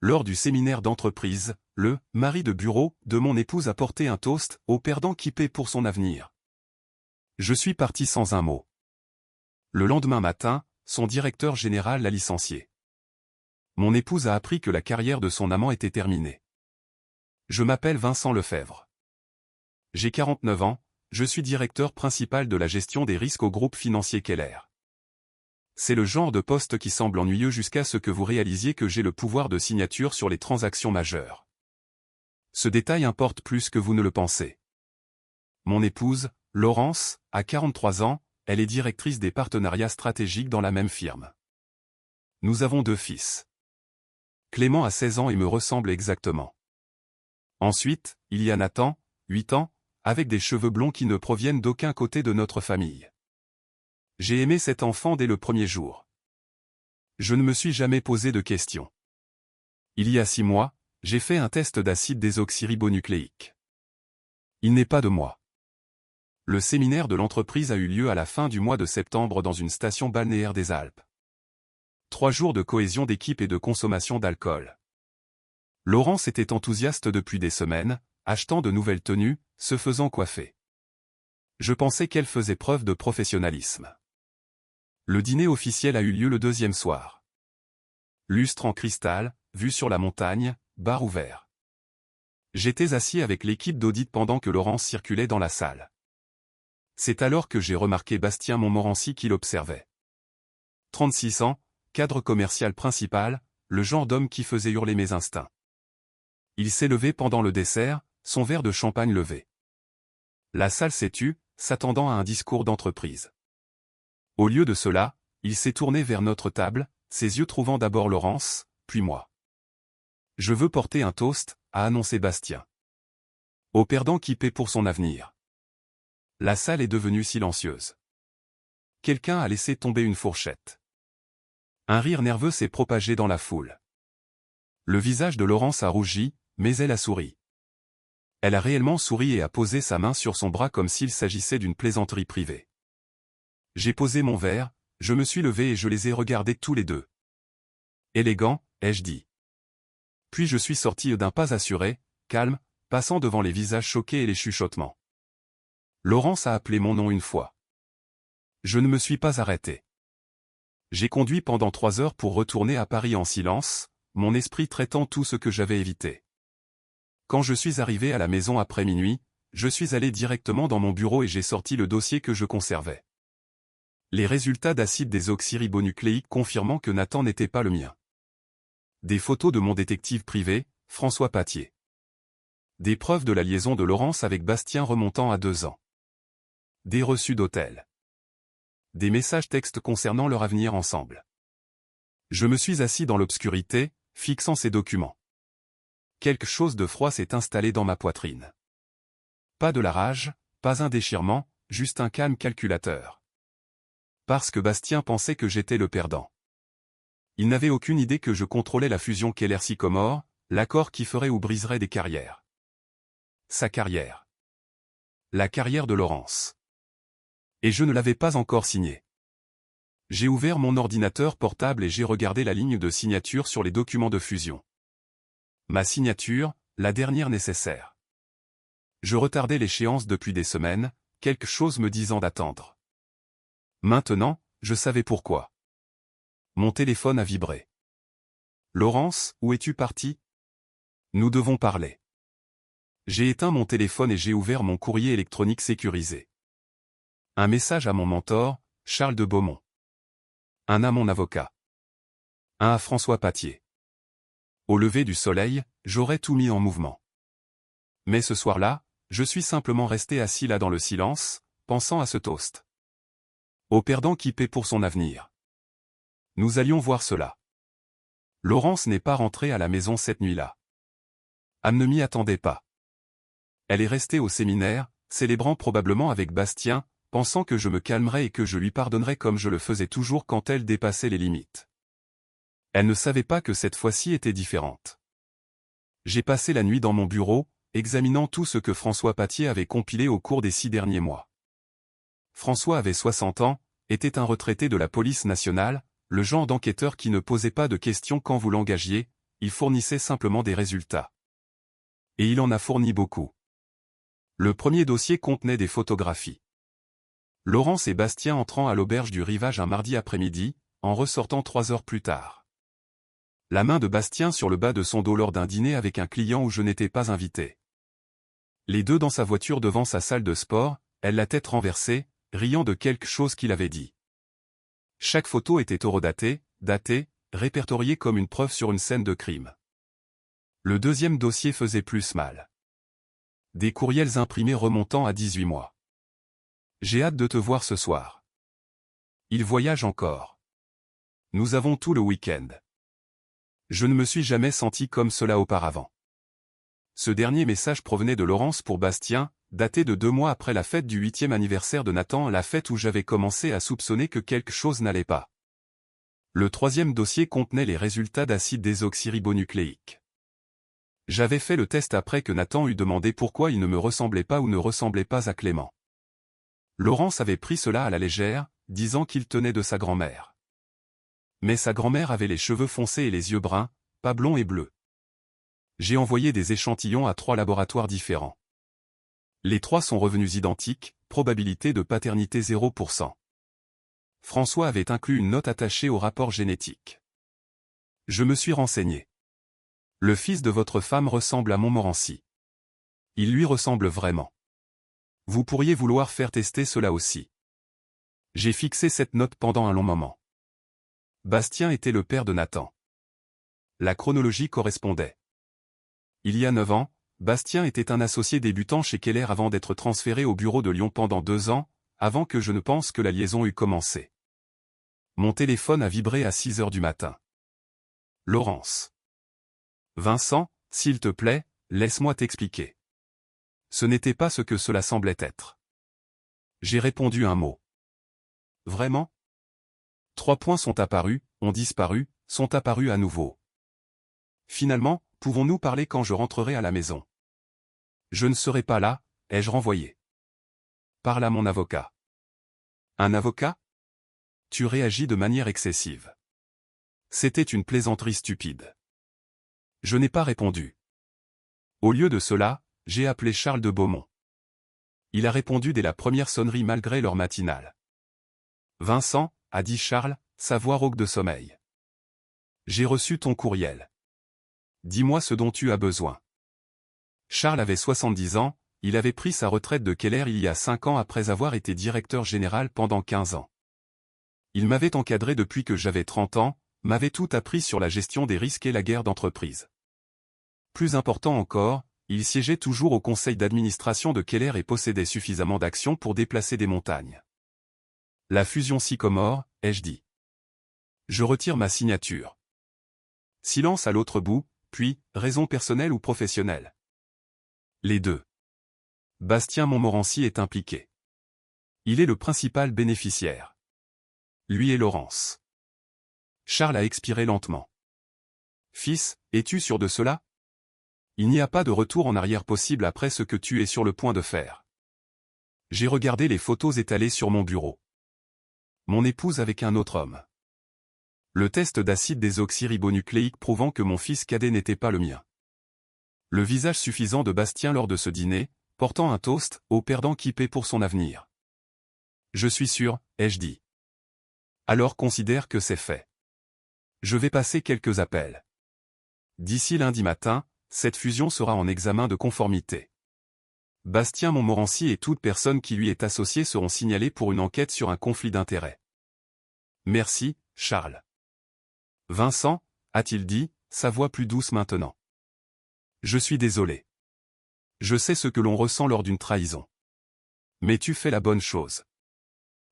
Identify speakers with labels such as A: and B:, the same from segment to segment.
A: Lors du séminaire d'entreprise, le mari de bureau de mon épouse a porté un toast au perdant qui paie pour son avenir. Je suis parti sans un mot. Le lendemain matin, son directeur général l'a licencié. Mon épouse a appris que la carrière de son amant était terminée. Je m'appelle Vincent Lefebvre. J'ai 49 ans, je suis directeur principal de la gestion des risques au groupe financier Keller. C'est le genre de poste qui semble ennuyeux jusqu'à ce que vous réalisiez que j'ai le pouvoir de signature sur les transactions majeures. Ce détail importe plus que vous ne le pensez. Mon épouse, Laurence, a 43 ans, elle est directrice des partenariats stratégiques dans la même firme. Nous avons 2 fils. Clément a 16 ans et me ressemble exactement. Ensuite, il y a Nathan, 8 ans, avec des cheveux blonds qui ne proviennent d'aucun côté de notre famille. J'ai aimé cet enfant dès le premier jour. Je ne me suis jamais posé de questions. Il y a 6 mois, j'ai fait un test d'acide désoxyribonucléique. Il n'est pas de moi. Le séminaire de l'entreprise a eu lieu à la fin du mois de septembre dans une station balnéaire des Alpes. 3 jours de cohésion d'équipe et de consommation d'alcool. Laurence était enthousiaste depuis des semaines, achetant de nouvelles tenues, se faisant coiffer. Je pensais qu'elle faisait preuve de professionnalisme. Le dîner officiel a eu lieu le 2e soir. Lustre en cristal, vue sur la montagne, bar ouvert. J'étais assis avec l'équipe d'audit pendant que Laurence circulait dans la salle. C'est alors que j'ai remarqué Bastien Montmorency qui l'observait. 36 ans, cadre commercial principal, le genre d'homme qui faisait hurler mes instincts. Il s'est levé pendant le dessert, son verre de champagne levé. La salle s'est tue, s'attendant à un discours d'entreprise. Au lieu de cela, il s'est tourné vers notre table, ses yeux trouvant d'abord Laurence, puis moi. « Je veux porter un toast », a annoncé Bastien. « Au perdant qui paie pour son avenir ». La salle est devenue silencieuse. Quelqu'un a laissé tomber une fourchette. Un rire nerveux s'est propagé dans la foule. Le visage de Laurence a rougi, mais elle a souri. Elle a réellement souri et a posé sa main sur son bras comme s'il s'agissait d'une plaisanterie privée. J'ai posé mon verre, je me suis levé et je les ai regardés tous les deux. Élégant, ai-je dit. Puis je suis sorti d'un pas assuré, calme, passant devant les visages choqués et les chuchotements. Laurence a appelé mon nom une fois. Je ne me suis pas arrêté. J'ai conduit pendant 3 heures pour retourner à Paris en silence, mon esprit traitant tout ce que j'avais évité. Quand je suis arrivé à la maison après minuit, je suis allé directement dans mon bureau et j'ai sorti le dossier que je conservais. Les résultats d'acide désoxyribonucléique confirmant que Nathan n'était pas le mien. Des photos de mon détective privé, François Patier. Des preuves de la liaison de Laurence avec Bastien remontant à 2 ans. Des reçus d'hôtel. Des messages textes concernant leur avenir ensemble. Je me suis assis dans l'obscurité, fixant ces documents. Quelque chose de froid s'est installé dans ma poitrine. Pas de la rage, pas un déchirement, juste un calme calculateur. Parce que Bastien pensait que j'étais le perdant. Il n'avait aucune idée que je contrôlais la fusion Keller-Sycomore, l'accord qui ferait ou briserait des carrières. Sa carrière. La carrière de Laurence. Et je ne l'avais pas encore signée. J'ai ouvert mon ordinateur portable et j'ai regardé la ligne de signature sur les documents de fusion. Ma signature, la dernière nécessaire. Je retardais l'échéance depuis des semaines, quelque chose me disant d'attendre. Maintenant, je savais pourquoi. Mon téléphone a vibré. « Laurence, où es-tu partie ? Nous devons parler. » J'ai éteint mon téléphone et j'ai ouvert mon courrier électronique sécurisé. Un message à mon mentor, Charles de Beaumont. Un à mon avocat. Un à François Patier. Au lever du soleil, j'aurais tout mis en mouvement. Mais ce soir-là, je suis simplement resté assis là dans le silence, pensant à ce toast. Au perdant qui paie pour son avenir. Nous allions voir cela. Laurence n'est pas rentrée à la maison cette nuit-là. Elle ne m'y attendait pas. Elle est restée au séminaire, célébrant probablement avec Bastien, pensant que je me calmerais et que je lui pardonnerais comme je le faisais toujours quand elle dépassait les limites. Elle ne savait pas que cette fois-ci était différente. J'ai passé la nuit dans mon bureau, examinant tout ce que François Patier avait compilé au cours des 6 derniers mois. François avait 60 ans, était un retraité de la police nationale, le genre d'enquêteur qui ne posait pas de questions quand vous l'engagiez, il fournissait simplement des résultats. Et il en a fourni beaucoup. Le premier dossier contenait des photographies. Laurence et Bastien entrant à l'auberge du Rivage un mardi après-midi, en ressortant 3 heures plus tard. La main de Bastien sur le bas de son dos lors d'un dîner avec un client où je n'étais pas invité. Les deux dans sa voiture devant sa salle de sport, elle la tête renversée, riant de quelque chose qu'il avait dit. Chaque photo était horodatée, datée, répertoriée comme une preuve sur une scène de crime. Le deuxième dossier faisait plus mal. Des courriels imprimés remontant à 18 mois. J'ai hâte de te voir ce soir. Il voyage encore. Nous avons tout le week-end. Je ne me suis jamais senti comme cela auparavant. Ce dernier message provenait de Laurence pour Bastien, daté de 2 mois après la fête du 8e anniversaire de Nathan, la fête où j'avais commencé à soupçonner que quelque chose n'allait pas. Le troisième dossier contenait les résultats d'acide désoxyribonucléique. J'avais fait le test après que Nathan eut demandé pourquoi il ne me ressemblait pas ou ne ressemblait pas à Clément. Laurence avait pris cela à la légère, disant qu'il tenait de sa grand-mère. Mais sa grand-mère avait les cheveux foncés et les yeux bruns, pas blonds et bleus. J'ai envoyé des échantillons à 3 laboratoires différents. Les 3 sont revenus identiques, probabilité de paternité 0%. François avait inclus une note attachée au rapport génétique. Je me suis renseigné. Le fils de votre femme ressemble à Montmorency. Il lui ressemble vraiment. Vous pourriez vouloir faire tester cela aussi. J'ai fixé cette note pendant un long moment. Bastien était le père de Nathan. La chronologie correspondait. Il y a 9 ans, Bastien était un associé débutant chez Keller avant d'être transféré au bureau de Lyon pendant 2 ans, avant que je ne pense que la liaison eût commencé. Mon téléphone a vibré à 6 heures du matin. Laurence. Vincent, s'il te plaît, laisse-moi t'expliquer. Ce n'était pas ce que cela semblait être. J'ai répondu un mot. Vraiment ? 3 points sont apparus, ont disparu, sont apparus à nouveau. Finalement, pouvons-nous parler quand je rentrerai à la maison ? Je ne serai pas là, ai-je renvoyé. Parle à mon avocat. Un avocat ? Tu réagis de manière excessive. C'était une plaisanterie stupide. Je n'ai pas répondu. Au lieu de cela, j'ai appelé Charles de Beaumont. Il a répondu dès la première sonnerie malgré l'heure matinale. Vincent, a dit Charles, sa voix rauque de sommeil. J'ai reçu ton courriel. Dis-moi ce dont tu as besoin. Charles avait 70 ans, il avait pris sa retraite de Keller il y a 5 ans après avoir été directeur général pendant 15 ans. Il m'avait encadré depuis que j'avais 30 ans, m'avait tout appris sur la gestion des risques et la guerre d'entreprise. Plus important encore, il siégeait toujours au conseil d'administration de Keller et possédait suffisamment d'actions pour déplacer des montagnes. La fusion Sycomore, ai-je dit. Je retire ma signature. Silence à l'autre bout, puis, raison personnelle ou professionnelle. Les deux. Bastien Montmorency est impliqué. Il est le principal bénéficiaire. Lui et Laurence. Charles a expiré lentement. Fils, es-tu sûr de cela ? Il n'y a pas de retour en arrière possible après ce que tu es sur le point de faire. J'ai regardé les photos étalées sur mon bureau. Mon épouse avec un autre homme. Le test d'acide désoxyribonucléique prouvant que mon fils cadet n'était pas le mien. Le visage suffisant de Bastien lors de ce dîner, portant un toast, au perdant qui paie pour son avenir. Je suis sûr, ai-je dit. Alors considère que c'est fait. Je vais passer quelques appels. D'ici lundi matin, cette fusion sera en examen de conformité. Bastien Montmorency et toute personne qui lui est associée seront signalés pour une enquête sur un conflit d'intérêts. Merci, Charles. Vincent, a-t-il dit, sa voix plus douce maintenant. Je suis désolé. Je sais ce que l'on ressent lors d'une trahison. Mais tu fais la bonne chose.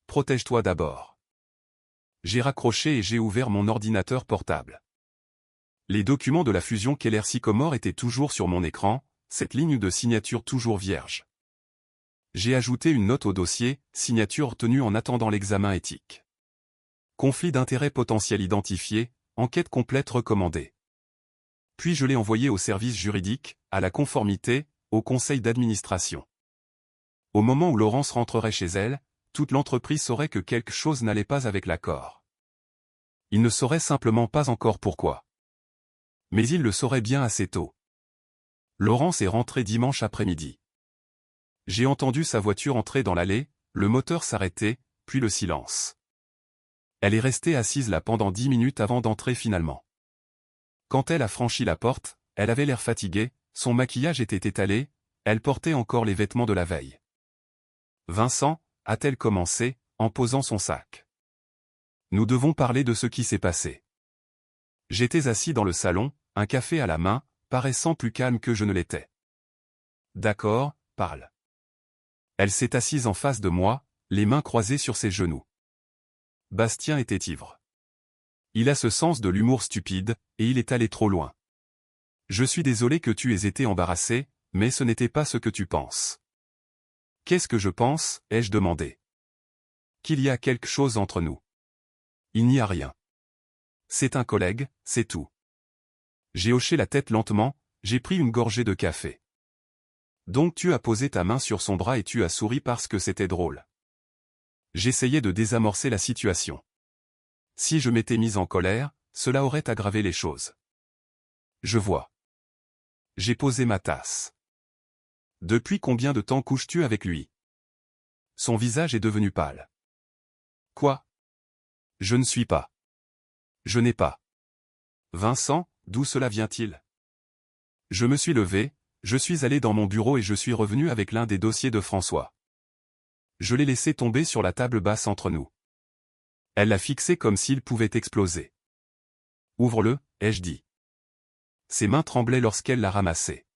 A: Protège-toi d'abord. J'ai raccroché et j'ai ouvert mon ordinateur portable. Les documents de la fusion Keller Sycomore étaient toujours sur mon écran, cette ligne de signature toujours vierge. J'ai ajouté une note au dossier, signature retenue en attendant l'examen éthique. Conflit d'intérêts potentiel identifié, enquête complète recommandée. Puis je l'ai envoyé au service juridique, à la conformité, au conseil d'administration. Au moment où Laurence rentrerait chez elle, toute l'entreprise saurait que quelque chose n'allait pas avec l'accord. Il ne saurait simplement pas encore pourquoi. Mais il le saurait bien assez tôt. Laurence est rentrée dimanche après-midi. J'ai entendu sa voiture entrer dans l'allée, le moteur s'arrêter, puis le silence. Elle est restée assise là pendant 10 minutes avant d'entrer finalement. Quand elle a franchi la porte, elle avait l'air fatiguée, son maquillage était étalé, elle portait encore les vêtements de la veille. « Vincent » a-t-elle commencé, en posant son sac. « Nous devons parler de ce qui s'est passé. » J'étais assis dans le salon, un café à la main, paraissant plus calme que je ne l'étais. « D'accord, parle. » Elle s'est assise en face de moi, les mains croisées sur ses genoux. Bastien était ivre. Il a ce sens de l'humour stupide, et il est allé trop loin. Je suis désolé que tu aies été embarrassé, mais ce n'était pas ce que tu penses. Qu'est-ce que je pense, ai-je demandé. Qu'il y a quelque chose entre nous. Il n'y a rien. C'est un collègue, c'est tout. J'ai hoché la tête lentement, j'ai pris une gorgée de café. Donc tu as posé ta main sur son bras et tu as souri parce que c'était drôle. J'essayais de désamorcer la situation. Si je m'étais mise en colère, cela aurait aggravé les choses. Je vois. J'ai posé ma tasse. Depuis combien de temps couches-tu avec lui? Son visage est devenu pâle. Quoi? Je ne suis pas. Je n'ai pas. Vincent, d'où cela vient-il? Je me suis levé, je suis allé dans mon bureau et je suis revenu avec l'un des dossiers de François. Je l'ai laissé tomber sur la table basse entre nous. Elle l'a fixé comme s'il pouvait exploser. Ouvre-le, ai-je dit. Ses mains tremblaient lorsqu'elle l'a ramassé.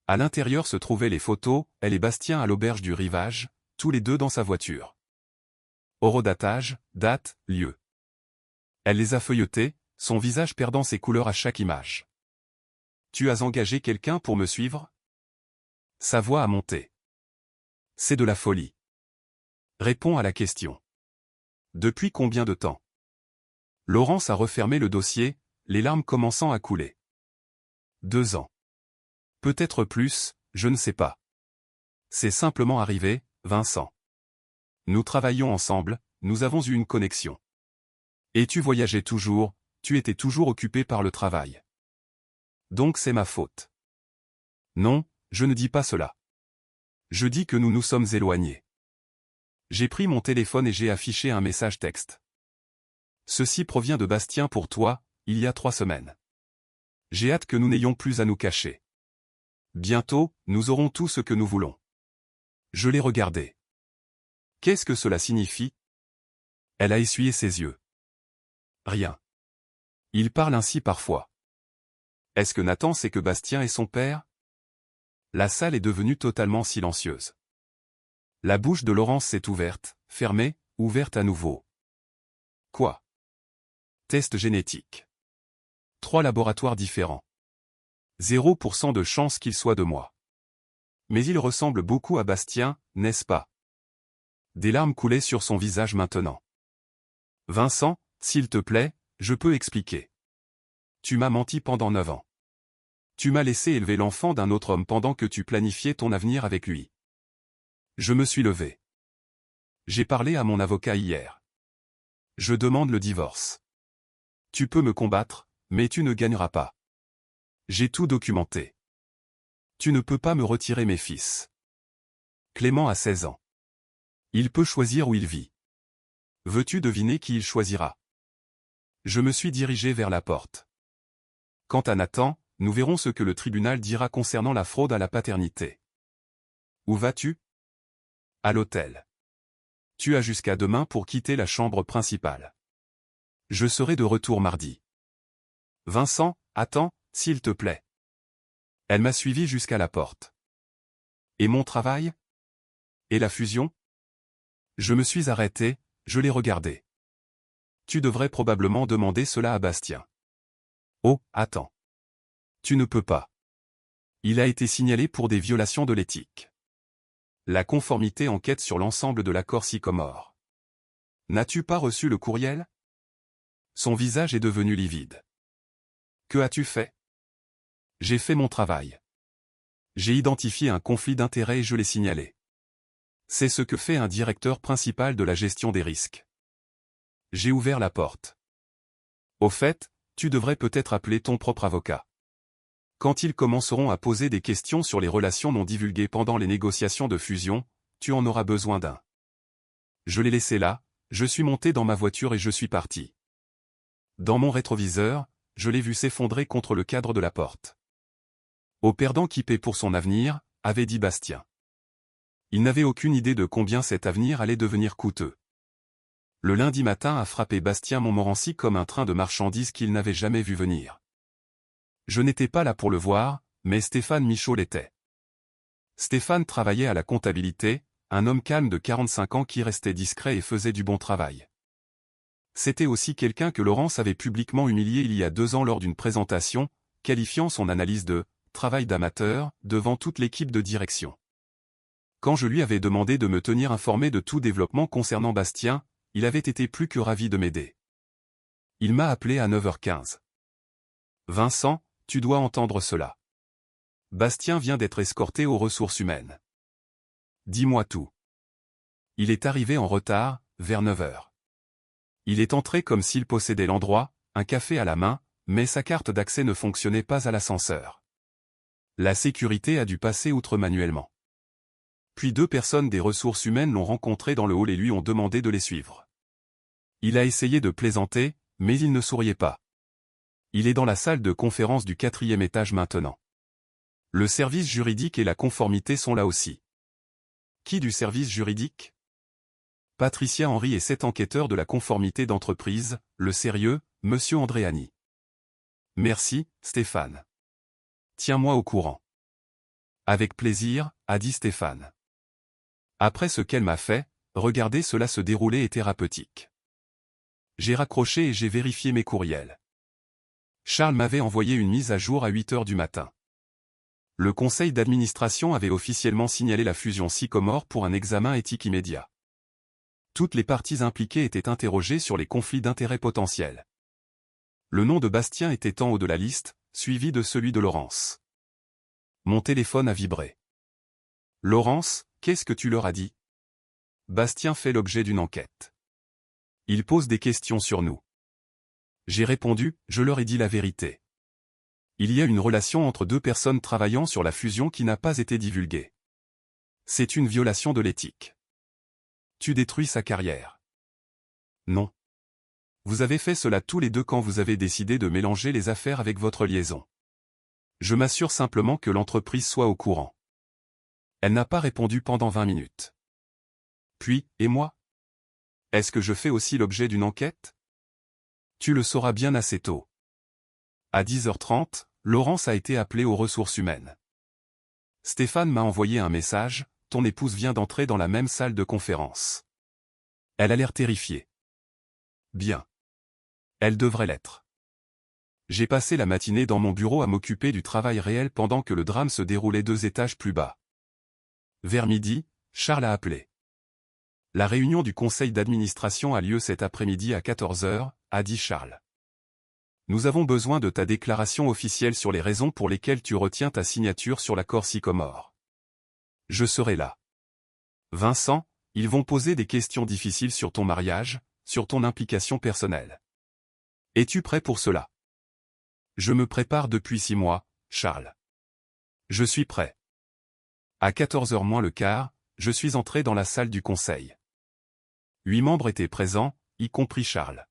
A: À l'intérieur se trouvaient les photos, elle et Bastien à l'auberge du Rivage, tous les deux dans sa voiture. Horodatage, date, lieu. Elle les a feuilletées, son visage perdant ses couleurs à chaque image. Tu as engagé quelqu'un pour me suivre? Sa voix a monté. C'est de la folie. Réponds à la question. Depuis combien de temps? Laurence a refermé le dossier, les larmes commençant à couler. 2 ans. Peut-être plus, je ne sais pas. C'est simplement arrivé, Vincent. Nous travaillons ensemble, nous avons eu une connexion. Et tu voyageais toujours, tu étais toujours occupé par le travail. Donc c'est ma faute. Non, je ne dis pas cela. Je dis que nous nous sommes éloignés. J'ai pris mon téléphone et j'ai affiché un message texte. Ceci provient de Bastien pour toi, il y a 3 semaines. J'ai hâte que nous n'ayons plus à nous cacher. Bientôt, nous aurons tout ce que nous voulons. Je l'ai regardé. Qu'est-ce que cela signifie? Elle a essuyé ses yeux. Rien. Il parle ainsi parfois. Est-ce que Nathan sait que Bastien est son père? La salle est devenue totalement silencieuse. La bouche de Laurence s'est ouverte, fermée, ouverte à nouveau. Quoi? Test génétique. 3 laboratoires différents. 0% de chance qu'il soit de moi. Mais il ressemble beaucoup à Bastien, n'est-ce pas? Des larmes coulaient sur son visage maintenant. Vincent, s'il te plaît, je peux expliquer. Tu m'as menti pendant 9 ans. Tu m'as laissé élever l'enfant d'un autre homme pendant que tu planifiais ton avenir avec lui. Je me suis levé. J'ai parlé à mon avocat hier. Je demande le divorce. Tu peux me combattre, mais tu ne gagneras pas. J'ai tout documenté. Tu ne peux pas me retirer mes fils. Clément a 16 ans. Il peut choisir où il vit. Veux-tu deviner qui il choisira? Je me suis dirigé vers la porte. Quant à Nathan, nous verrons ce que le tribunal dira concernant la fraude à la paternité. Où vas-tu? À l'hôtel. Tu as jusqu'à demain pour quitter la chambre principale. Je serai de retour mardi. Vincent, attends, s'il te plaît. Elle m'a suivi jusqu'à la porte. Et mon travail? Et la fusion? Je me suis arrêté, je l'ai regardé. Tu devrais probablement demander cela à Bastien. Oh, attends. Tu ne peux pas. Il a été signalé pour des violations de l'éthique. La conformité enquête sur l'ensemble de l'accord Sycomore. N'as-tu pas reçu le courriel? Son visage est devenu livide. Que as-tu fait? J'ai fait mon travail. J'ai identifié un conflit d'intérêts et je l'ai signalé. C'est ce que fait un directeur principal de la gestion des risques. J'ai ouvert la porte. Au fait, tu devrais peut-être appeler ton propre avocat. Quand ils commenceront à poser des questions sur les relations non divulguées pendant les négociations de fusion, tu en auras besoin d'un. Je l'ai laissé là, je suis monté dans ma voiture et je suis parti. Dans mon rétroviseur, je l'ai vu s'effondrer contre le cadre de la porte. Au perdant qui paie pour son avenir, avait dit Bastien. Il n'avait aucune idée de combien cet avenir allait devenir coûteux. Le lundi matin a frappé Bastien Montmorency comme un train de marchandises qu'il n'avait jamais vu venir. Je n'étais pas là pour le voir, mais Stéphane Michaud l'était. Stéphane travaillait à la comptabilité, un homme calme de 45 ans qui restait discret et faisait du bon travail. C'était aussi quelqu'un que Laurence avait publiquement humilié il y a 2 ans lors d'une présentation, qualifiant son analyse de « travail d'amateur » devant toute l'équipe de direction. Quand je lui avais demandé de me tenir informé de tout développement concernant Bastien, il avait été plus que ravi de m'aider. Il m'a appelé à 9h15. « Vincent, tu dois entendre cela. Bastien vient d'être escorté aux ressources humaines. Dis-moi tout. Il est arrivé en retard, vers 9h. Il est entré comme s'il possédait l'endroit, un café à la main, mais sa carte d'accès ne fonctionnait pas à l'ascenseur. La sécurité a dû passer outre manuellement. Puis 2 personnes des ressources humaines l'ont rencontré dans le hall et lui ont demandé de les suivre. Il a essayé de plaisanter, mais il ne souriait pas. Il est dans la salle de conférence du 4e étage maintenant. Le service juridique et la conformité sont là aussi. Qui du service juridique? Patricia Henry et 7 enquêteurs de la conformité d'entreprise, le sérieux, monsieur Andréani. Merci, Stéphane. Tiens-moi au courant. Avec plaisir, a dit Stéphane. Après ce qu'elle m'a fait, regarder cela se dérouler est thérapeutique. J'ai raccroché et j'ai vérifié mes courriels. Charles m'avait envoyé une mise à jour à 8h du matin. Le conseil d'administration avait officiellement signalé la fusion Sycomore pour un examen éthique immédiat. Toutes les parties impliquées étaient interrogées sur les conflits d'intérêts potentiels. Le nom de Bastien était en haut de la liste, suivi de celui de Laurence. Mon téléphone a vibré. Laurence, qu'est-ce que tu leur as dit? Bastien fait l'objet d'une enquête. Ils posent des questions sur nous. J'ai répondu, je leur ai dit la vérité. Il y a une relation entre 2 personnes travaillant sur la fusion qui n'a pas été divulguée. C'est une violation de l'éthique. Tu détruis sa carrière. Non. Vous avez fait cela tous les 2 quand vous avez décidé de mélanger les affaires avec votre liaison. Je m'assure simplement que l'entreprise soit au courant. Elle n'a pas répondu pendant 20 minutes. Puis, et moi? Est-ce que je fais aussi l'objet d'une enquête? Tu le sauras bien assez tôt. À 10h30, Laurence a été appelée aux ressources humaines. Stéphane m'a envoyé un message, ton épouse vient d'entrer dans la même salle de conférence. Elle a l'air terrifiée. Bien. Elle devrait l'être. J'ai passé la matinée dans mon bureau à m'occuper du travail réel pendant que le drame se déroulait 2 étages plus bas. Vers midi, Charles a appelé. La réunion du conseil d'administration a lieu cet après-midi à 14h, a dit Charles. Nous avons besoin de ta déclaration officielle sur les raisons pour lesquelles tu retiens ta signature sur l'accord Sycomore. Je serai là. Vincent, ils vont poser des questions difficiles sur ton mariage, sur ton implication personnelle. Es-tu prêt pour cela? Je me prépare depuis 6 mois, Charles. Je suis prêt. À 14h moins le quart, je suis entré dans la salle du conseil. 8 membres étaient présents, y compris Charles.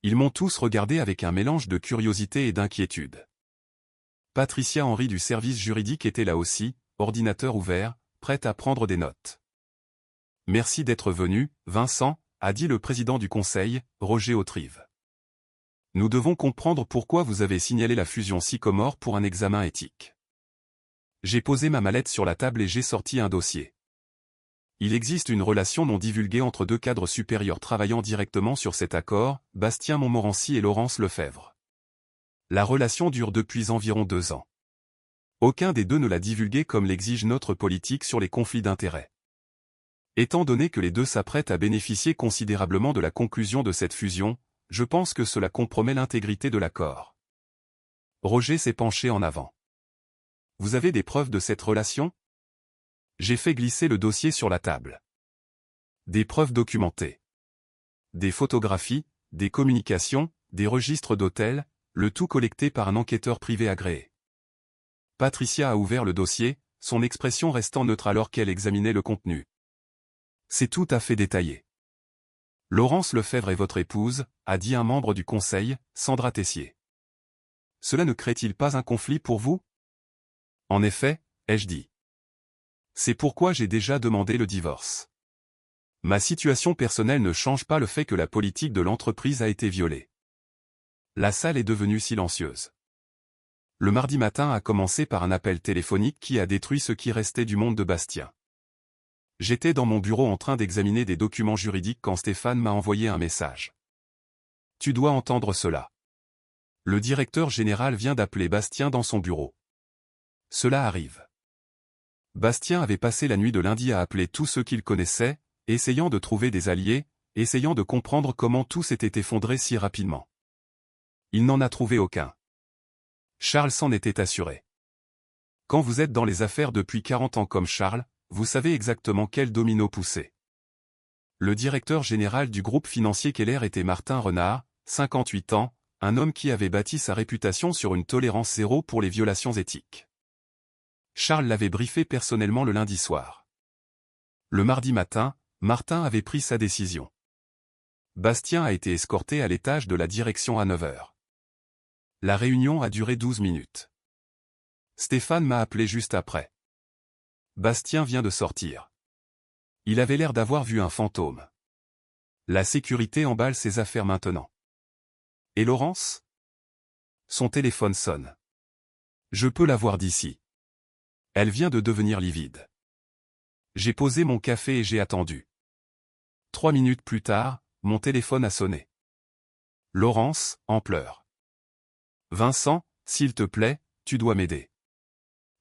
A: Ils m'ont tous regardé avec un mélange de curiosité et d'inquiétude. Patricia Henry du service juridique était là aussi, ordinateur ouvert, prête à prendre des notes. Merci d'être venu, Vincent, a dit le président du conseil, Roger Autrive. Nous devons comprendre pourquoi vous avez signalé la fusion Sycomore pour un examen éthique. J'ai posé ma mallette sur la table et j'ai sorti un dossier. Il existe une relation non divulguée entre 2 cadres supérieurs travaillant directement sur cet accord, Bastien Montmorency et Laurence Lefebvre. La relation dure depuis environ 2 ans. Aucun des 2 ne l'a divulguée comme l'exige notre politique sur les conflits d'intérêts. Étant donné que les 2 s'apprêtent à bénéficier considérablement de la conclusion de cette fusion, je pense que cela compromet l'intégrité de l'accord. Roger s'est penché en avant. Vous avez des preuves de cette relation? J'ai fait glisser le dossier sur la table. Des preuves documentées. Des photographies, des communications, des registres d'hôtels, le tout collecté par un enquêteur privé agréé. Patricia a ouvert le dossier, son expression restant neutre alors qu'elle examinait le contenu. C'est tout à fait détaillé. Laurence Lefebvre est votre épouse, a dit un membre du conseil, Sandra Tessier. Cela ne crée-t-il pas un conflit pour vous? En effet, ai-je dit. C'est pourquoi j'ai déjà demandé le divorce. Ma situation personnelle ne change pas le fait que la politique de l'entreprise a été violée. La salle est devenue silencieuse. Le mardi matin a commencé par un appel téléphonique qui a détruit ce qui restait du monde de Bastien. J'étais dans mon bureau en train d'examiner des documents juridiques quand Stéphane m'a envoyé un message. Tu dois entendre cela. Le directeur général vient d'appeler Bastien dans son bureau. Cela arrive. Bastien avait passé la nuit de lundi à appeler tous ceux qu'il connaissait, essayant de trouver des alliés, essayant de comprendre comment tout s'était effondré si rapidement. Il n'en a trouvé aucun. Charles s'en était assuré. Quand vous êtes dans les affaires depuis 40 ans comme Charles, vous savez exactement quel domino pousser. Le directeur général du groupe financier Keller était Martin Renard, 58 ans, un homme qui avait bâti sa réputation sur une tolérance zéro pour les violations éthiques. Charles l'avait briefé personnellement le lundi soir. Le mardi matin, Martin avait pris sa décision. Bastien a été escorté à l'étage de la direction à 9 heures. La réunion a duré 12 minutes. Stéphane m'a appelé juste après. Bastien vient de sortir. Il avait l'air d'avoir vu un fantôme. La sécurité emballe ses affaires maintenant. Et Laurence? Son téléphone sonne. Je peux la voir d'ici. Elle vient de devenir livide. J'ai posé mon café et j'ai attendu. 3 minutes plus tard, mon téléphone a sonné. Laurence, en pleurs. Vincent, s'il te plaît, tu dois m'aider.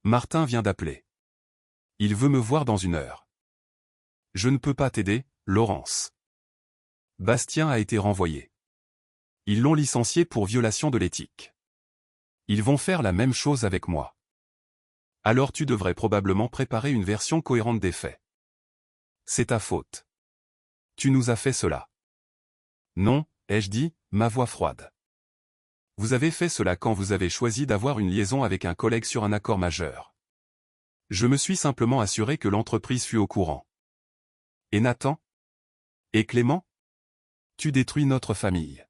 A: Martin vient d'appeler. Il veut me voir dans 1 heure. Je ne peux pas t'aider, Laurence. Bastien a été renvoyé. Ils l'ont licencié pour violation de l'éthique. Ils vont faire la même chose avec moi. Alors tu devrais probablement préparer une version cohérente des faits. C'est ta faute. Tu nous as fait cela. Non, ai-je dit, ma voix froide. Vous avez fait cela quand vous avez choisi d'avoir une liaison avec un collègue sur un accord majeur. Je me suis simplement assuré que l'entreprise fût au courant. Et Nathan? Et Clément? Tu détruis notre famille.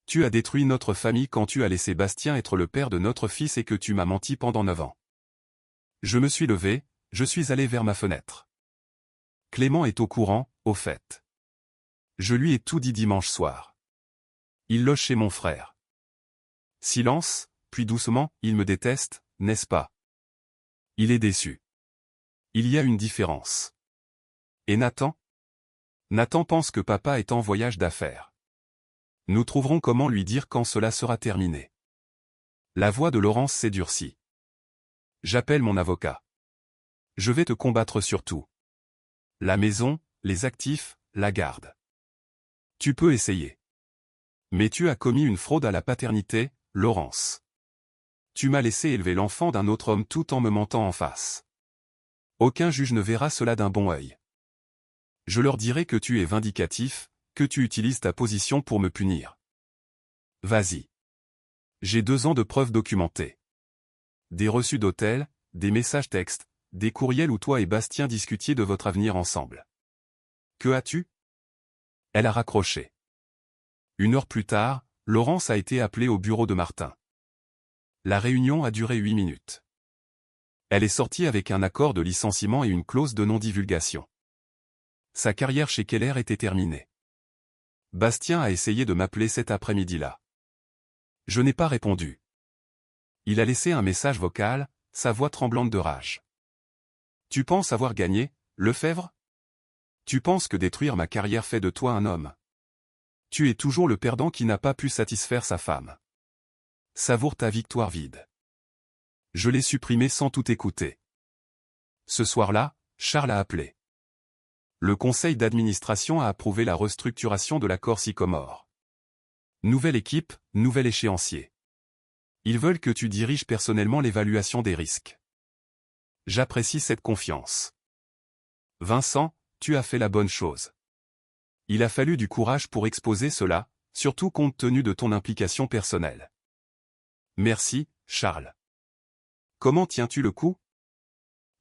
A: Tu as détruit notre famille quand tu as laissé Bastien être le père de notre fils et que tu m'as menti pendant 9 ans. Je me suis levé, je suis allé vers ma fenêtre. Clément est au courant, au fait. Je lui ai tout dit dimanche soir. Il loge chez mon frère. Silence, puis doucement, il me déteste, n'est-ce pas? Il est déçu. Il y a une différence. Et Nathan? Nathan pense que papa est en voyage d'affaires. Nous trouverons comment lui dire quand cela sera terminé. La voix de Laurence s'est durcie. J'appelle mon avocat. Je vais te combattre sur tout. La maison, les actifs, la garde. Tu peux essayer. Mais tu as commis une fraude à la paternité, Laurence. Tu m'as laissé élever l'enfant d'un autre homme tout en me mentant en face. Aucun juge ne verra cela d'un bon œil. Je leur dirai que tu es vindicatif, que tu utilises ta position pour me punir. Vas-y. J'ai 2 ans de preuves documentées. Des reçus d'hôtel, des messages textes, des courriels où toi et Bastien discutiez de votre avenir ensemble. Que as-tu? Elle a raccroché. 1 heure plus tard, Laurence a été appelée au bureau de Martin. La réunion a duré 8 minutes. Elle est sortie avec un accord de licenciement et une clause de non-divulgation. Sa carrière chez Keller était terminée. Bastien a essayé de m'appeler cet après-midi-là. Je n'ai pas répondu. Il a laissé un message vocal, sa voix tremblante de rage. Tu penses avoir gagné, Lefebvre? Tu penses que détruire ma carrière fait de toi un homme? Tu es toujours le perdant qui n'a pas pu satisfaire sa femme. Savoure ta victoire vide. Je l'ai supprimé sans tout écouter. Ce soir-là, Charles a appelé. Le conseil d'administration a approuvé la restructuration de l'accord Sycomore. Nouvelle équipe, nouvel échéancier. Ils veulent que tu diriges personnellement l'évaluation des risques. J'apprécie cette confiance. Vincent, tu as fait la bonne chose. Il a fallu du courage pour exposer cela, surtout compte tenu de ton implication personnelle. Merci, Charles. Comment tiens-tu le coup?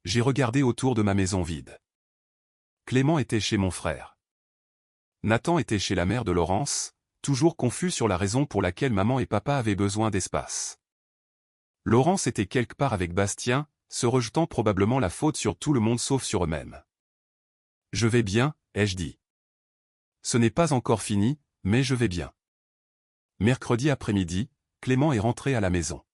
A: J'ai regardé autour de ma maison vide. Clément était chez mon frère. Nathan était chez la mère de Laurence, toujours confus sur la raison pour laquelle maman et papa avaient besoin d'espace. Laurence était quelque part avec Bastien, se rejetant probablement la faute sur tout le monde sauf sur eux-mêmes. Je vais bien, ai-je dit. Ce n'est pas encore fini, mais je vais bien. Mercredi après-midi, Clément est rentré à la maison.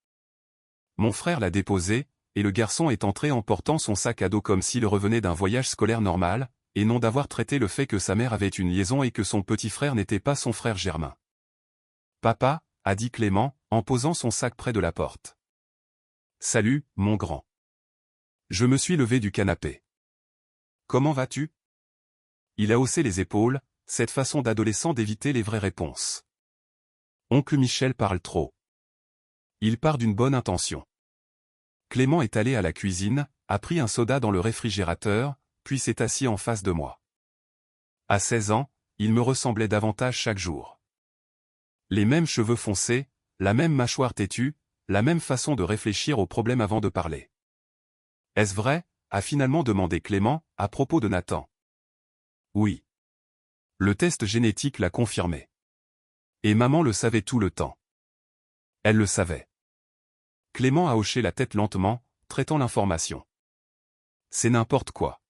A: Mon frère l'a déposé, et le garçon est entré en portant son sac à dos comme s'il revenait d'un voyage scolaire normal, et non d'avoir traité le fait que sa mère avait une liaison et que son petit frère n'était pas son frère germain. « Papa » a dit Clément, en posant son sac près de la porte. « Salut, mon grand. » Je me suis levé du canapé. « Comment vas-tu » Il a haussé les épaules, cette façon d'adolescent d'éviter les vraies réponses. Oncle Michel parle trop. Il part d'une bonne intention. Clément est allé à la cuisine, a pris un soda dans le réfrigérateur, puis s'est assis en face de moi. À 16 ans, il me ressemblait davantage chaque jour. Les mêmes cheveux foncés, la même mâchoire têtue, la même façon de réfléchir aux problèmes avant de parler. « Est-ce vrai » a finalement demandé Clément, à propos de Nathan. Oui. Le test génétique l'a confirmé. Et maman le savait tout le temps. Elle le savait. Clément a hoché la tête lentement, traitant l'information. C'est n'importe quoi.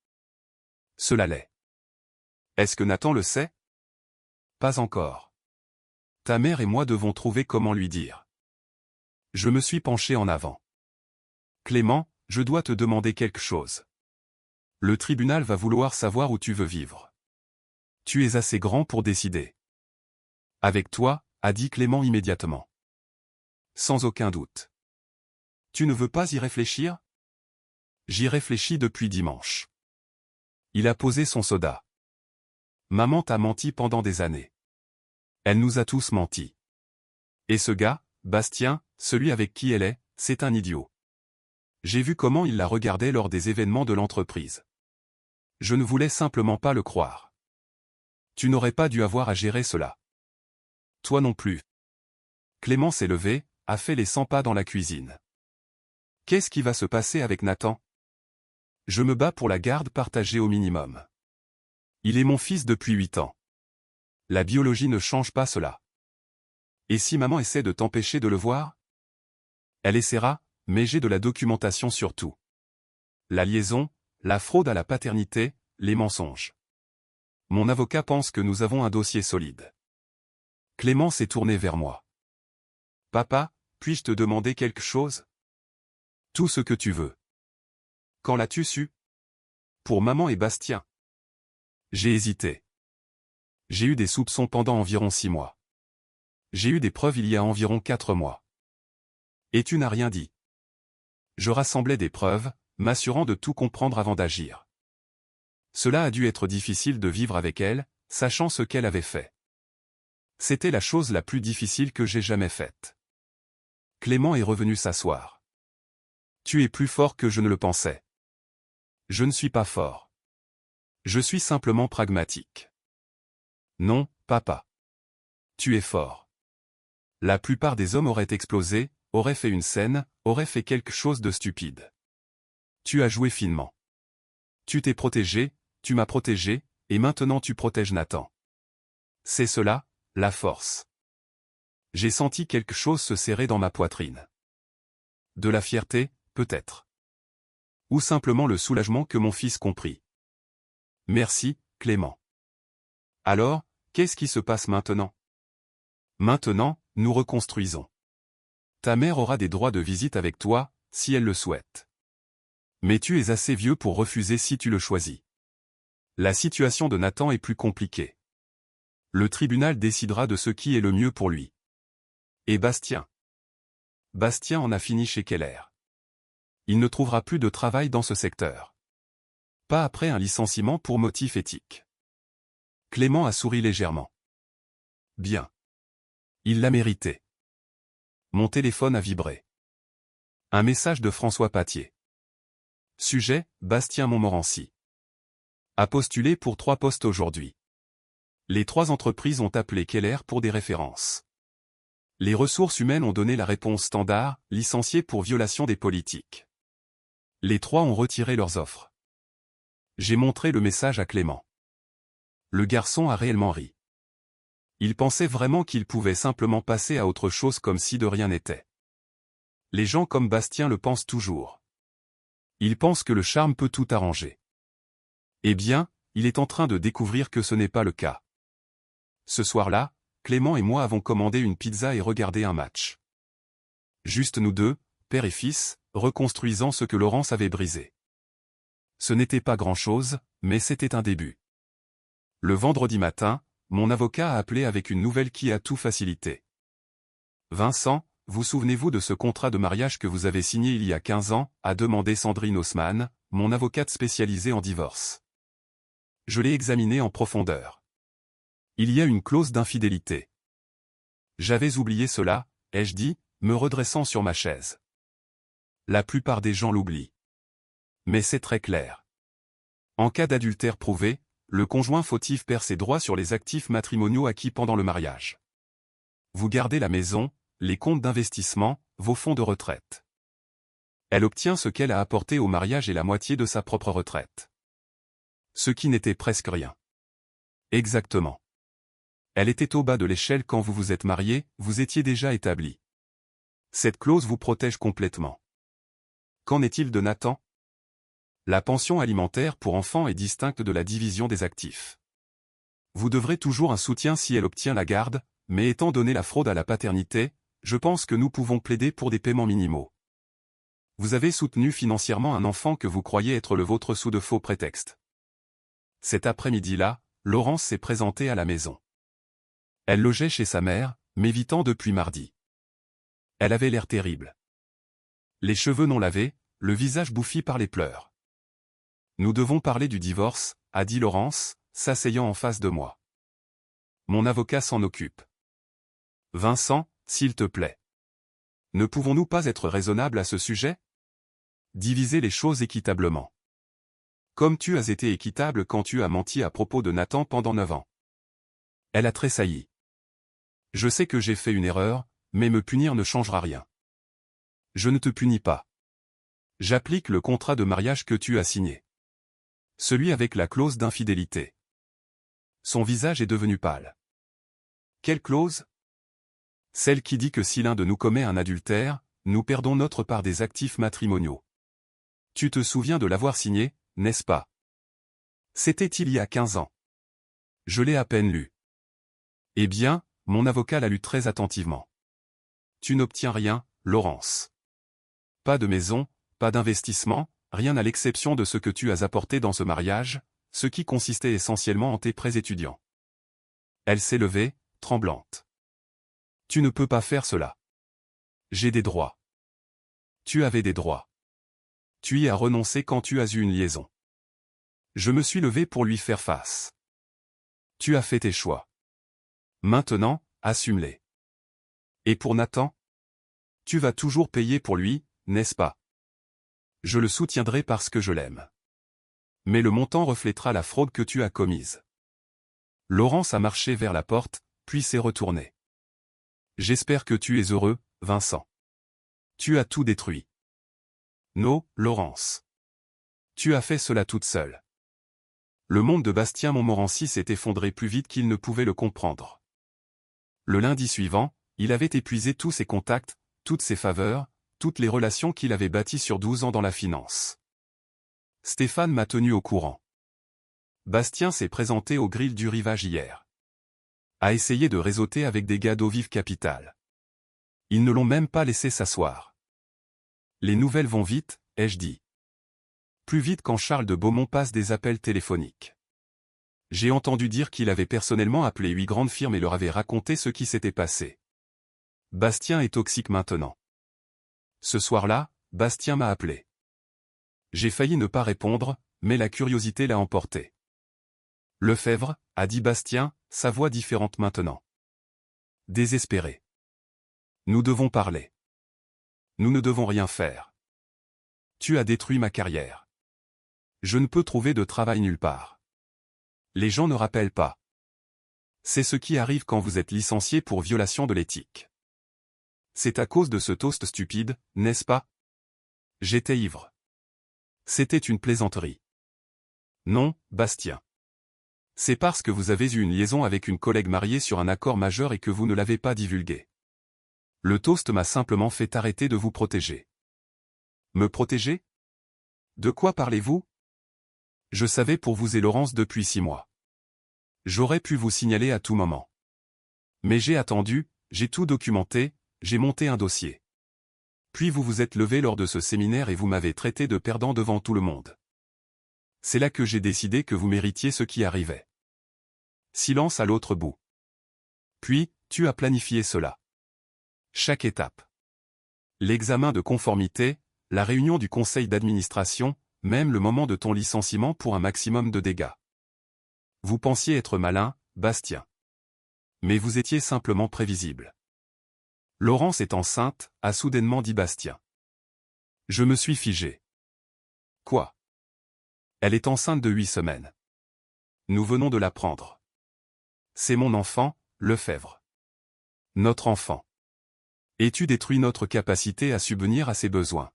A: Cela l'est. Est-ce que Nathan le sait? Pas encore. Ta mère et moi devons trouver comment lui dire. Je me suis penché en avant. Clément, je dois te demander quelque chose. Le tribunal va vouloir savoir où tu veux vivre. Tu es assez grand pour décider. Avec toi, a dit Clément immédiatement. Sans aucun doute. Tu ne veux pas y réfléchir? J'y réfléchis depuis dimanche. Il a posé son soda. Maman t'a menti pendant des années. Elle nous a tous menti. Et ce gars, Bastien, celui avec qui elle est, c'est un idiot. J'ai vu comment il la regardait lors des événements de l'entreprise. Je ne voulais simplement pas le croire. Tu n'aurais pas dû avoir à gérer cela. Toi non plus. Clément s'est levé, a fait les 100 pas dans la cuisine. Qu'est-ce qui va se passer avec Nathan? Je me bats pour la garde partagée au minimum. Il est mon fils depuis 8 ans. La biologie ne change pas cela. Et si maman essaie de t'empêcher de le voir? Elle essaiera, mais j'ai de la documentation sur tout. La liaison, la fraude à la paternité, les mensonges. Mon avocat pense que nous avons un dossier solide. Clément s'est tourné vers moi. Papa, puis-je te demander quelque chose? Tout ce que tu veux. Quand l'as-tu su? Pour maman et Bastien. J'ai hésité. J'ai eu des soupçons pendant environ 6 mois. J'ai eu des preuves il y a environ 4 mois. Et tu n'as rien dit. Je rassemblais des preuves, m'assurant de tout comprendre avant d'agir. Cela a dû être difficile de vivre avec elle, sachant ce qu'elle avait fait. C'était la chose la plus difficile que j'ai jamais faite. Clément est revenu s'asseoir. Tu es plus fort que je ne le pensais. Je ne suis pas fort. Je suis simplement pragmatique. Non, papa. Tu es fort. La plupart des hommes auraient explosé, auraient fait une scène, auraient fait quelque chose de stupide. Tu as joué finement. Tu t'es protégé, tu m'as protégé, et maintenant tu protèges Nathan. C'est cela, la force. J'ai senti quelque chose se serrer dans ma poitrine. De la fierté, peut-être. Ou simplement le soulagement que mon fils comprit. Merci, Clément. Alors, qu'est-ce qui se passe maintenant? Maintenant, nous reconstruisons. Ta mère aura des droits de visite avec toi, si elle le souhaite. Mais tu es assez vieux pour refuser si tu le choisis. La situation de Nathan est plus compliquée. Le tribunal décidera de ce qui est le mieux pour lui. Et Bastien? Bastien en a fini chez Keller. Il ne trouvera plus de travail dans ce secteur. Pas après un licenciement pour motif éthique. Clément a souri légèrement. Bien. Il l'a mérité. Mon téléphone a vibré. Un message de François Patier. Sujet, Bastien Montmorency. A postulé pour 3 postes aujourd'hui. Les 3 entreprises ont appelé Keller pour des références. Les ressources humaines ont donné la réponse standard, licencié pour violation des politiques. Les 3 ont retiré leurs offres. J'ai montré le message à Clément. Le garçon a réellement ri. Il pensait vraiment qu'il pouvait simplement passer à autre chose comme si de rien n'était. Les gens comme Bastien le pensent toujours. Ils pensent que le charme peut tout arranger. Eh bien, il est en train de découvrir que ce n'est pas le cas. Ce soir-là, Clément et moi avons commandé une pizza et regardé un match. Juste nous deux, père et fils, reconstruisant ce que Laurence avait brisé. Ce n'était pas grand-chose, mais c'était un début. Le vendredi matin, mon avocat a appelé avec une nouvelle qui a tout facilité. Vincent, vous souvenez-vous de ce contrat de mariage que vous avez signé il y a 15 ans, a demandé Sandrine Haussmann, mon avocate spécialisée en divorce. Je l'ai examiné en profondeur. Il y a une clause d'infidélité. J'avais oublié cela, ai-je dit, me redressant sur ma chaise. La plupart des gens l'oublient. Mais c'est très clair. En cas d'adultère prouvé, le conjoint fautif perd ses droits sur les actifs matrimoniaux acquis pendant le mariage. Vous gardez la maison, les comptes d'investissement, vos fonds de retraite. Elle obtient ce qu'elle a apporté au mariage et la moitié de sa propre retraite. Ce qui n'était presque rien. Exactement. Elle était au bas de l'échelle quand vous vous êtes mariés, vous étiez déjà établis. Cette clause vous protège complètement. Qu'en est-il de Nathan? La pension alimentaire pour enfants est distincte de la division des actifs. Vous devrez toujours un soutien si elle obtient la garde, mais étant donné la fraude à la paternité, je pense que nous pouvons plaider pour des paiements minimaux. Vous avez soutenu financièrement un enfant que vous croyez être le vôtre sous de faux prétextes. Cet après-midi-là, Laurence s'est présentée à la maison. Elle logeait chez sa mère, m'évitant depuis mardi. Elle avait l'air terrible. Les cheveux non lavés, le visage bouffi par les pleurs. Nous devons parler du divorce, a dit Laurence, s'asseyant en face de moi. Mon avocat s'en occupe. Vincent, s'il te plaît. Ne pouvons-nous pas être raisonnables à ce sujet? Diviser les choses équitablement. Comme tu as été équitable quand tu as menti à propos de Nathan pendant 9 ans. Elle a tressailli. Je sais que j'ai fait une erreur, mais me punir ne changera rien. Je ne te punis pas. J'applique le contrat de mariage que tu as signé. Celui avec la clause d'infidélité. Son visage est devenu pâle. Quelle clause? Celle qui dit que si l'un de nous commet un adultère, nous perdons notre part des actifs matrimoniaux. Tu te souviens de l'avoir signée, n'est-ce pas? C'était il y a 15 ans. Je l'ai à peine lu. Eh bien, mon avocat l'a lu très attentivement. Tu n'obtiens rien, Laurence. Pas de maison, pas d'investissement, rien à l'exception de ce que tu as apporté dans ce mariage, ce qui consistait essentiellement en tes prêts étudiants. Elle s'est levée, tremblante. Tu ne peux pas faire cela. J'ai des droits. Tu avais des droits. Tu y as renoncé quand tu as eu une liaison. Je me suis levé pour lui faire face. Tu as fait tes choix. Maintenant, assume-les. Et pour Nathan? Tu vas toujours payer pour lui, n'est-ce pas? Je le soutiendrai parce que je l'aime. Mais le montant reflètera la fraude que tu as commise. Laurence a marché vers la porte, puis s'est retournée. J'espère que tu es heureux, Vincent. Tu as tout détruit. Non, Laurence. Tu as fait cela toute seule. Le monde de Bastien Montmorency s'est effondré plus vite qu'il ne pouvait le comprendre. Le lundi suivant, il avait épuisé tous ses contacts, toutes ses faveurs, toutes les relations qu'il avait bâties sur 12 ans dans la finance. Stéphane m'a tenu au courant. Bastien s'est présenté au grill du Rivage hier. A essayé de réseauter avec des gars d'eau vive capitale. Ils ne l'ont même pas laissé s'asseoir. Les nouvelles vont vite, ai-je dit. Plus vite quand Charles de Beaumont passe des appels téléphoniques. J'ai entendu dire qu'il avait personnellement appelé 8 grandes firmes et leur avait raconté ce qui s'était passé. Bastien est toxique maintenant. Ce soir-là, Bastien m'a appelé. J'ai failli ne pas répondre, mais la curiosité l'a emporté. Lefebvre, a dit Bastien, sa voix différente maintenant. Désespéré. Nous devons parler. Nous ne devons rien faire. Tu as détruit ma carrière. Je ne peux trouver de travail nulle part. Les gens ne rappellent pas. C'est ce qui arrive quand vous êtes licencié pour violation de l'éthique. C'est à cause de ce toast stupide, n'est-ce pas? J'étais ivre. C'était une plaisanterie. Non, Bastien. C'est parce que vous avez eu une liaison avec une collègue mariée sur un accord majeur et que vous ne l'avez pas divulgué. Le toast m'a simplement fait arrêter de vous protéger. Me protéger? De quoi parlez-vous? Je savais pour vous et Laurence depuis 6 mois. J'aurais pu vous signaler à tout moment. Mais j'ai attendu, j'ai tout documenté, j'ai monté un dossier. Puis vous vous êtes levé lors de ce séminaire et vous m'avez traité de perdant devant tout le monde. C'est là que j'ai décidé que vous méritiez ce qui arrivait. Silence à l'autre bout. Puis, tu as planifié cela. Chaque étape. L'examen de conformité, la réunion du conseil d'administration, même le moment de ton licenciement pour un maximum de dégâts. Vous pensiez être malin, Bastien. Mais vous étiez simplement prévisible. Laurence est enceinte, a soudainement dit Bastien. Je me suis figé. Quoi? Elle est enceinte de 8 semaines. Nous venons de l'apprendre. C'est mon enfant, Lefebvre. Notre enfant. Et tu détruis notre capacité à subvenir à ses besoins.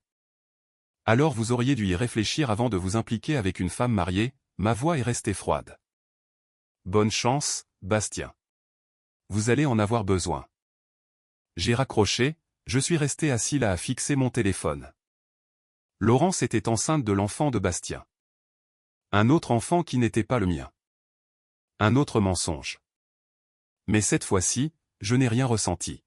A: Alors vous auriez dû y réfléchir avant de vous impliquer avec une femme mariée, ma voix est restée froide. Bonne chance, Bastien. Vous allez en avoir besoin. J'ai raccroché, je suis resté assis là à fixer mon téléphone. Laurence était enceinte de l'enfant de Bastien. Un autre enfant qui n'était pas le mien. Un autre mensonge. Mais cette fois-ci, je n'ai rien ressenti.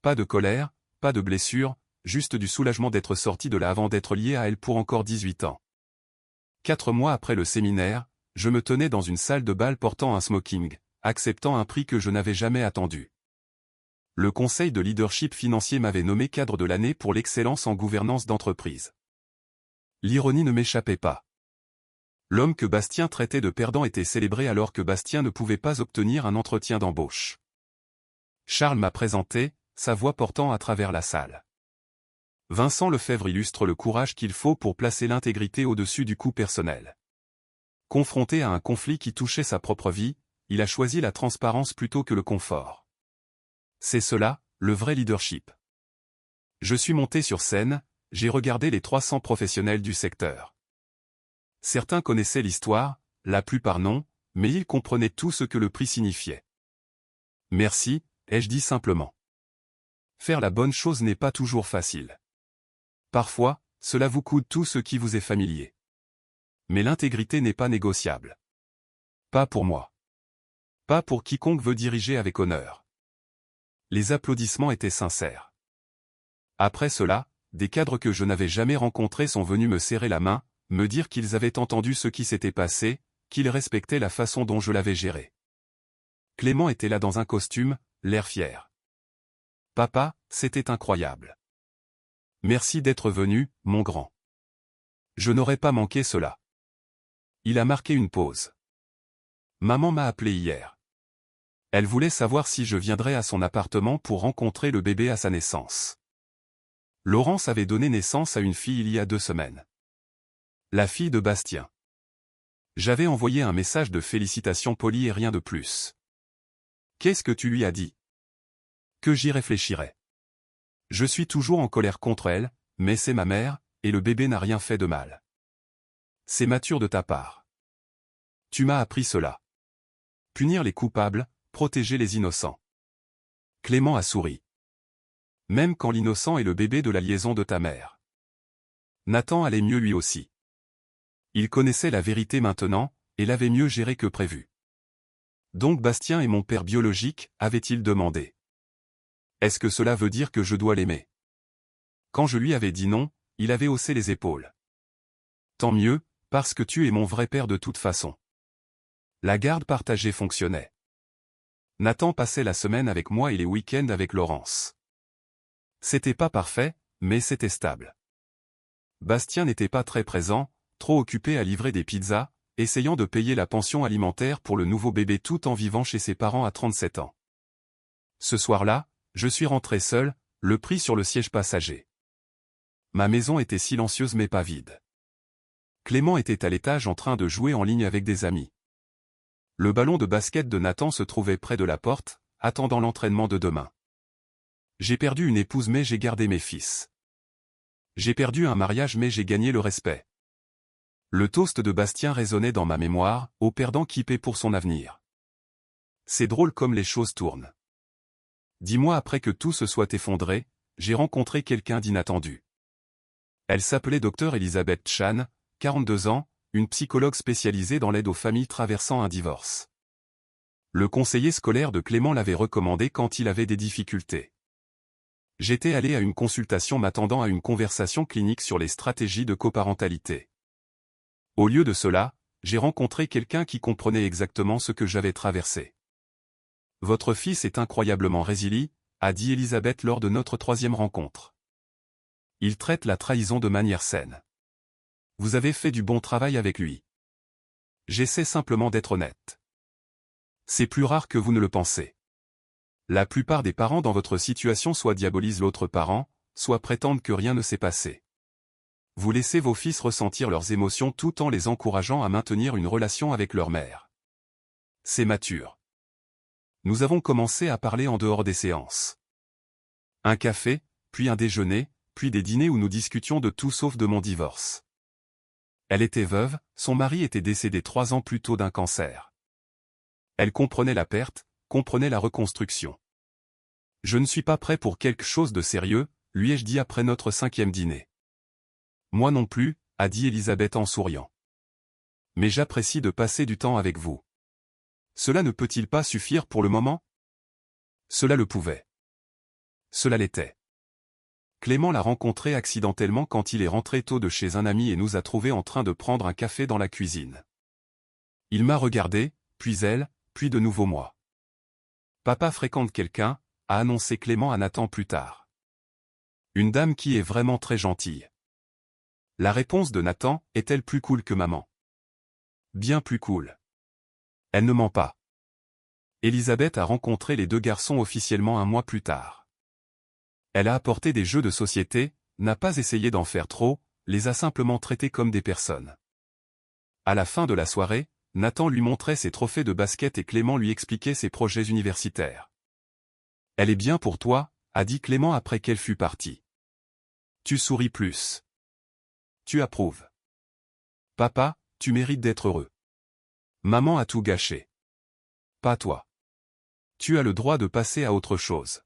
A: Pas de colère, pas de blessure, juste du soulagement d'être sorti de là avant d'être lié à elle pour encore 18 ans. 4 mois après le séminaire, je me tenais dans une salle de bal portant un smoking, acceptant un prix que je n'avais jamais attendu. Le conseil de leadership financier m'avait nommé cadre de l'année pour l'excellence en gouvernance d'entreprise. L'ironie ne m'échappait pas. L'homme que Bastien traitait de perdant était célébré alors que Bastien ne pouvait pas obtenir un entretien d'embauche. Charles m'a présenté, sa voix portant à travers la salle. Vincent Lefebvre illustre le courage qu'il faut pour placer l'intégrité au-dessus du coût personnel. Confronté à un conflit qui touchait sa propre vie, il a choisi la transparence plutôt que le confort. C'est cela, le vrai leadership. Je suis monté sur scène, j'ai regardé les 300 professionnels du secteur. Certains connaissaient l'histoire, la plupart non, mais ils comprenaient tout ce que le prix signifiait. Merci, ai-je dit simplement. Faire la bonne chose n'est pas toujours facile. Parfois, cela vous coûte tout ce qui vous est familier. Mais l'intégrité n'est pas négociable. Pas pour moi. Pas pour quiconque veut diriger avec honneur. Les applaudissements étaient sincères. Après cela, des cadres que je n'avais jamais rencontrés sont venus me serrer la main, me dire qu'ils avaient entendu ce qui s'était passé, qu'ils respectaient la façon dont je l'avais géré. Clément était là dans un costume, l'air fier. Papa, c'était incroyable. Merci d'être venu, mon grand. Je n'aurais pas manqué cela. Il a marqué une pause. Maman m'a appelé hier. Elle voulait savoir si je viendrais à son appartement pour rencontrer le bébé à sa naissance. Laurence avait donné naissance à une fille il y a 2 semaines. La fille de Bastien. J'avais envoyé un message de félicitations poli et rien de plus. Qu'est-ce que tu lui as dit? Que j'y réfléchirai. Je suis toujours en colère contre elle, mais c'est ma mère, et le bébé n'a rien fait de mal. C'est mature de ta part. Tu m'as appris cela. Punir les coupables, protéger les innocents. Clément a souri. Même quand l'innocent est le bébé de la liaison de ta mère. Nathan allait mieux lui aussi. Il connaissait la vérité maintenant, et l'avait mieux géré que prévu. Donc Bastien est mon père biologique, avait-il demandé. Est-ce que cela veut dire que je dois l'aimer? Quand je lui avais dit non, il avait haussé les épaules. Tant mieux, parce que tu es mon vrai père de toute façon. La garde partagée fonctionnait. Nathan passait la semaine avec moi et les week-ends avec Laurence. C'était pas parfait, mais c'était stable. Bastien n'était pas très présent, trop occupé à livrer des pizzas, essayant de payer la pension alimentaire pour le nouveau bébé tout en vivant chez ses parents à 37 ans. Ce soir-là, je suis rentré seul, le pris sur le siège passager. Ma maison était silencieuse mais pas vide. Clément était à l'étage en train de jouer en ligne avec des amis. Le ballon de basket de Nathan se trouvait près de la porte, attendant l'entraînement de demain. J'ai perdu une épouse mais j'ai gardé mes fils. J'ai perdu un mariage mais j'ai gagné le respect. Le toast de Bastien résonnait dans ma mémoire, au perdant qui paie pour son avenir. C'est drôle comme les choses tournent. 10 mois après que tout se soit effondré, j'ai rencontré quelqu'un d'inattendu. Elle s'appelait Dr Elisabeth Chan, 42 ans, une psychologue spécialisée dans l'aide aux familles traversant un divorce. Le conseiller scolaire de Clément l'avait recommandé quand il avait des difficultés. J'étais allé à une consultation m'attendant à une conversation clinique sur les stratégies de coparentalité. Au lieu de cela, j'ai rencontré quelqu'un qui comprenait exactement ce que j'avais traversé. « Votre fils est incroyablement résilient », a dit Elisabeth lors de notre 3e rencontre. « Il traite la trahison de manière saine. Vous avez fait du bon travail avec lui. J'essaie simplement d'être honnête. C'est plus rare que vous ne le pensez. La plupart des parents dans votre situation soit diabolisent l'autre parent, soit prétendent que rien ne s'est passé. Vous laissez vos fils ressentir leurs émotions tout en les encourageant à maintenir une relation avec leur mère. C'est mature. Nous avons commencé à parler en dehors des séances. Un café, puis un déjeuner, puis des dîners où nous discutions de tout sauf de mon divorce. Elle était veuve, son mari était décédé 3 ans plus tôt d'un cancer. Elle comprenait la perte, comprenait la reconstruction. Je ne suis pas prêt pour quelque chose de sérieux, lui ai-je dit après notre 5e dîner. Moi non plus, a dit Elisabeth en souriant. Mais j'apprécie de passer du temps avec vous. Cela ne peut-il pas suffire pour le moment? Cela le pouvait. Cela l'était. Clément l'a rencontré accidentellement quand il est rentré tôt de chez un ami et nous a trouvés en train de prendre un café dans la cuisine. Il m'a regardé, puis elle, puis de nouveau moi. Papa fréquente quelqu'un, a annoncé Clément à Nathan plus tard. Une dame qui est vraiment très gentille. La réponse de Nathan, est-elle plus cool que maman? Bien plus cool. Elle ne ment pas. Elisabeth a rencontré les 2 garçons officiellement 1 mois plus tard. Elle a apporté des jeux de société, n'a pas essayé d'en faire trop, les a simplement traités comme des personnes. À la fin de la soirée, Nathan lui montrait ses trophées de basket et Clément lui expliquait ses projets universitaires. « Elle est bien pour toi », a dit Clément après qu'elle fut partie. « Tu souris plus. Tu approuves. Papa, tu mérites d'être heureux. Maman a tout gâché. Pas toi. Tu as le droit de passer à autre chose. »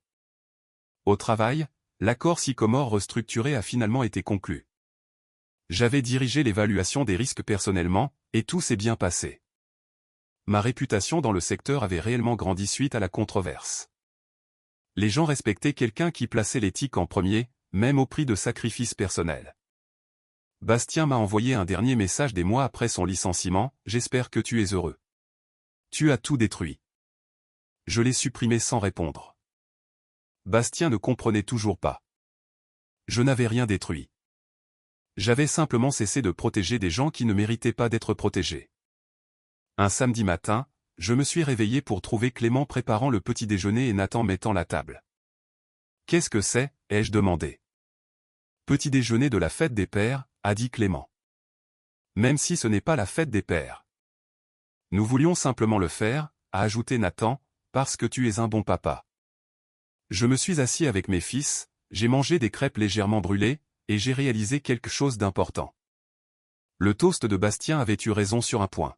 A: Au travail, l'accord Sycomore restructuré a finalement été conclu. J'avais dirigé l'évaluation des risques personnellement, et tout s'est bien passé. Ma réputation dans le secteur avait réellement grandi suite à la controverse. Les gens respectaient quelqu'un qui plaçait l'éthique en premier, même au prix de sacrifices personnels. Bastien m'a envoyé un dernier message des mois après son licenciement, « J'espère que tu es heureux. Tu as tout détruit. » Je l'ai supprimé sans répondre. Bastien ne comprenait toujours pas. Je n'avais rien détruit. J'avais simplement cessé de protéger des gens qui ne méritaient pas d'être protégés. Un samedi matin, je me suis réveillé pour trouver Clément préparant le petit déjeuner et Nathan mettant la table. « Qu'est-ce que c'est ?» ai-je demandé. « Petit déjeuner de la fête des pères », a dit Clément. « Même si ce n'est pas la fête des pères. Nous voulions simplement le faire, » a ajouté Nathan, « parce que tu es un bon papa. » Je me suis assis avec mes fils, j'ai mangé des crêpes légèrement brûlées, et j'ai réalisé quelque chose d'important. Le toast de Bastien avait eu raison sur un point.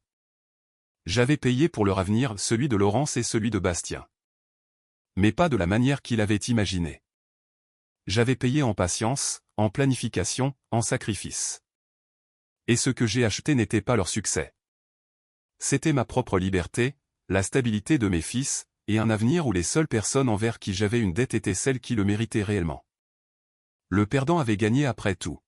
A: J'avais payé pour leur avenir, celui de Laurence et celui de Bastien. Mais pas de la manière qu'il avait imaginé. J'avais payé en patience, en planification, en sacrifice. Et ce que j'ai acheté n'était pas leur succès. C'était ma propre liberté, la stabilité de mes fils, et un avenir où les seules personnes envers qui j'avais une dette étaient celles qui le méritaient réellement. Le perdant avait gagné après tout.